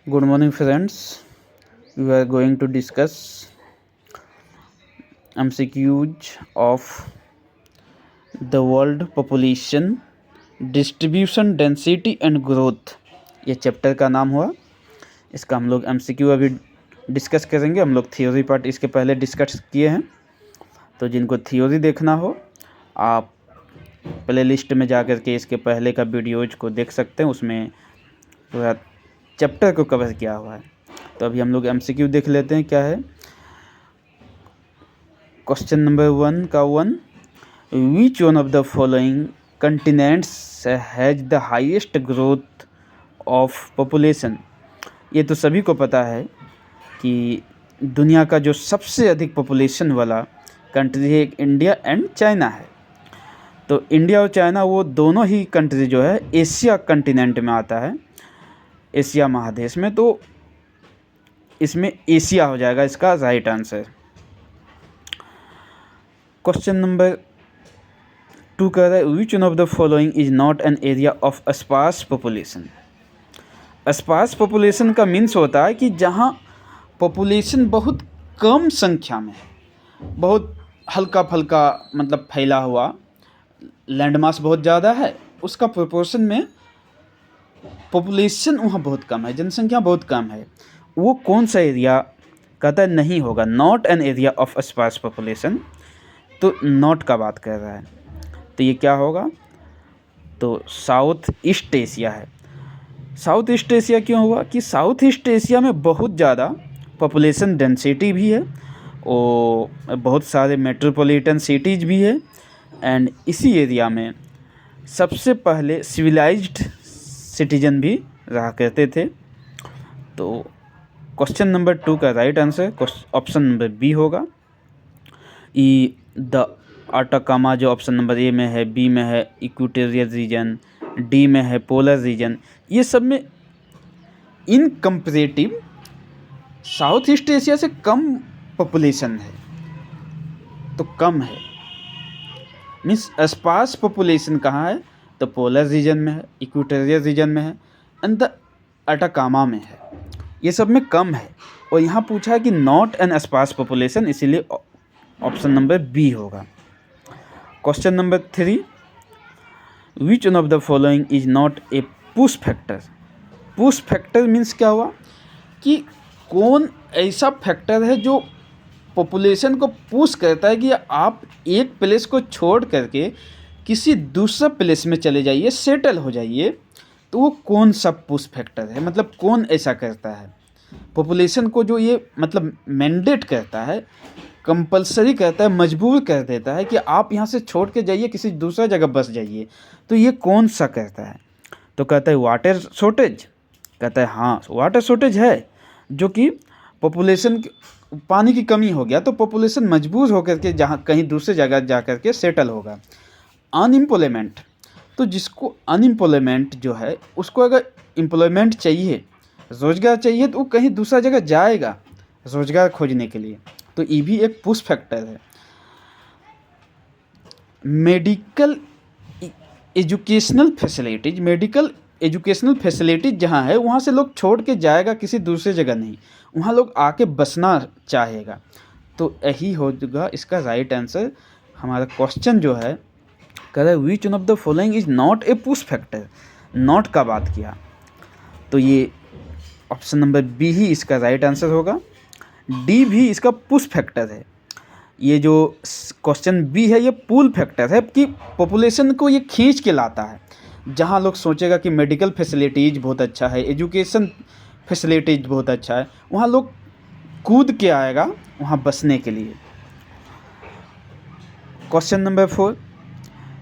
Good morning, friends. We are going to discuss MCQs of the world population, distribution, density and growth. ये chapter का नाम हुआ। इसका हम लोग MCQ अभी डिस्कस करेंगे। हम लोग थियोरी पार्ट इसके पहले डिस्कस किए हैं, तो जिनको थियोरी देखना हो आप प्ले लिस्ट में जा कर के इसके पहले का वीडियोज को देख सकते हैं। उसमें पूरा चैप्टर को कवर किया हुआ है। तो अभी हम लोग MCQ देख लेते हैं क्या है। Question number 1 which one of the following continents has the highest growth of population. ये तो सभी को पता है कि दुनिया का जो सबसे अधिक पॉपुलेशन वाला कंट्री है इंडिया एंड चाइना है। तो इंडिया और चाइना वो दोनों ही कंट्री जो है एशिया कंटिनेंट में आता है, एशिया महादेश में। तो इसमें एशिया हो जाएगा इसका राइट आंसर। क्वेश्चन नंबर 2 कह रहा है which one of the following is not an area of sparse population. Sparse population का मीन्स होता है कि जहाँ पॉपुलेशन बहुत कम संख्या में है, बहुत हल्का फल्का मतलब फैला हुआ, लैंड मास बहुत ज़्यादा है, उसका प्रोपोर्शन में पॉपुलेशन वहाँ बहुत कम है, जनसंख्या बहुत कम है। वो कौन सा एरिया कहता है नहीं होगा, not an area of sparse population. तो नॉट का बात कर रहा है, तो ये क्या होगा, तो साउथ ईस्ट एशिया है। साउथ ईस्ट एशिया क्यों हुआ कि साउथ ईस्ट एशिया में बहुत ज़्यादा पॉपुलेशन डेंसिटी भी है और बहुत सारे मेट्रोपॉलिटन सिटीज़ भी है, एंड इसी एरिया में सबसे पहले सिविलाइज्ड सिटीजन भी रहा करते थे। तो क्वेश्चन नंबर 2 का right answer option number B होगा। ई द अटाकामा जो ऑप्शन नंबर ए में है, बी में है इक्वेटोरियल रीजन, डी में है पोलर रीजन। ये सब में इन कंपैरेटिव साउथ ईस्ट एशिया से कम पॉपुलेशन है, तो कम है मीन्स स्पार्स पॉपुलेशन कहाँ है, तो पोलर रीजन में है, इक्वेटोरियल रीजन में है एंड द अटाकामा में है। ये सब में कम है और यहाँ पूछा है कि नॉट एन स्पार्स पॉपुलेशन, इसीलिए ऑप्शन नंबर बी होगा। Question number 3 which one of the following is not a push factor. Push factor means क्या हुआ कि कौन ऐसा फैक्टर है जो पॉपुलेशन को पुश करता है कि आप एक प्लेस को छोड़ करके किसी दूसरा प्लेस में चले जाइए, सेटल हो जाइए। तो वो कौन सा पुश फैक्टर है, मतलब कौन ऐसा करता है पॉपुलेशन को, जो ये मतलब मैंडेट करता है, कंपलसरी करता है, मजबूर कर देता है कि आप यहाँ से छोड़ के जाइए, किसी दूसरा जगह बस जाइए। तो ये कौन सा करता है, तो कहता है वाटर शॉर्टेज। कहता है हाँ वाटर शॉर्टेज है, जो कि पॉपुलेशन पानी की कमी हो गया तो पॉपुलेशन मजबूर होकर के जहाँ कहीं दूसरे जगह जा कर के सेटल होगा। अनएम्प्लॉयमेंट, तो जिसको अनएम्प्लॉयमेंट जो है उसको अगर एम्प्लॉयमेंट चाहिए, रोज़गार चाहिए, तो वो कहीं दूसरा जगह जाएगा रोज़गार खोजने के लिए। तो ये भी एक पुश फैक्टर है। Medical educational facilities, medical educational facilities जहाँ है वहाँ से लोग छोड़ के जाएगा, किसी दूसरे जगह नहीं, वहाँ लोग आके बसना चाहेगा। तो यही होगा इसका राइट आंसर। हमारा क्वेश्चन जो है कह रहा है which one of the following is not a push factor, not का बात किया, तो ये ऑप्शन नंबर बी ही इसका राइट आंसर होगा। डी भी इसका पुश फैक्टर है। ये जो क्वेश्चन बी है ये पुल फैक्टर है कि पॉपुलेशन को ये खींच के लाता है। जहाँ लोग सोचेगा कि मेडिकल फैसिलिटीज़ बहुत अच्छा है, एजुकेशन फैसिलिटीज़ बहुत अच्छा है, वहाँ लोग कूद के आएगा वहाँ बसने के लिए। Question number 4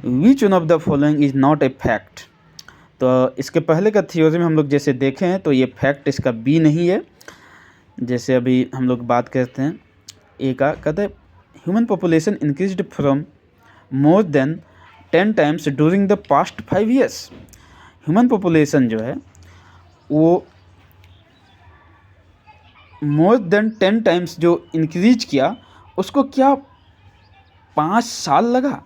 which one of the following is not a fact. तो इसके पहले का थ्योरी में हम लोग जैसे देखे हैं तो ये फैक्ट इसका बी नहीं है। जैसे अभी हम लोग बात करते हैं ए का, कहते हैं human population increased from more than 10 times during the past 5 years। Human population जो है वो मोर देन 10 टाइम्स जो इंक्रीज किया, उसको क्या 5 साल लगा।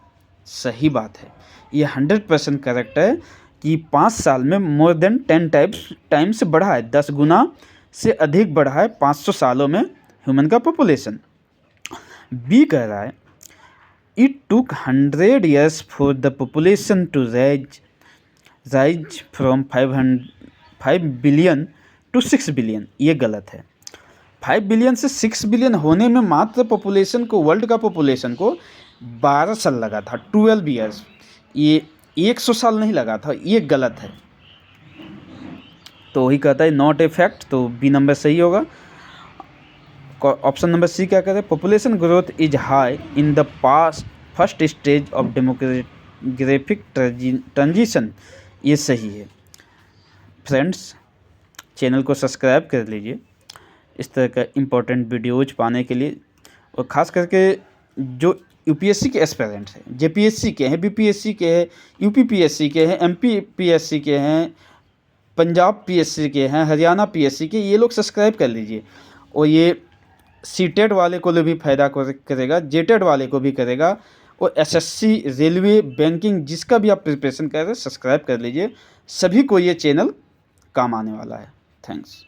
सही बात है, ये 100% करेक्ट है कि 5 साल में मोर देन 10 टाइम्स बढ़ा है, 10 गुना से अधिक बढ़ा है 500 सालों में ह्यूमन का पॉपुलेशन। बी कह रहा है it took 100 years for the population to rise from 5 billion to 6 billion. ये गलत है। 5 बिलियन से 6 बिलियन होने में मात्र पॉपुलेशन को, वर्ल्ड का पॉपुलेशन को 12 साल लगा था, 12 ईयर्स। ये 100 साल नहीं लगा था, ये गलत है। तो वही कहता है नॉट ए फैक्ट, तो बी नंबर सही होगा। ऑप्शन नंबर सी क्या कहते हैं, population growth is high in the first stage of demographic transition. ये सही है। फ्रेंड्स, चैनल को सब्सक्राइब कर लीजिए इस तरह का इम्पोर्टेंट वीडियोज पाने के लिए, और ख़ास करके जो यूपीएससी के एस्पिरेंट्स हैं, जेपीएससी के हैं, बीपीएससी के हैं, यूपीपीएससी के हैं, एमपीपीएससी के हैं, पंजाब पीएससी के हैं, हरियाणा पीएससी के, ये लोग सब्सक्राइब कर लीजिए। और ये सीटेड वाले को भी फ़ायदा करेगा, जेटेड वाले को भी करेगा, और एसएससी, रेलवे, बैंकिंग, जिसका भी आप प्रिपरेशन कर रहे हैं सब्सक्राइब कर लीजिए। सभी को ये चैनल काम आने वाला है। थैंक्स।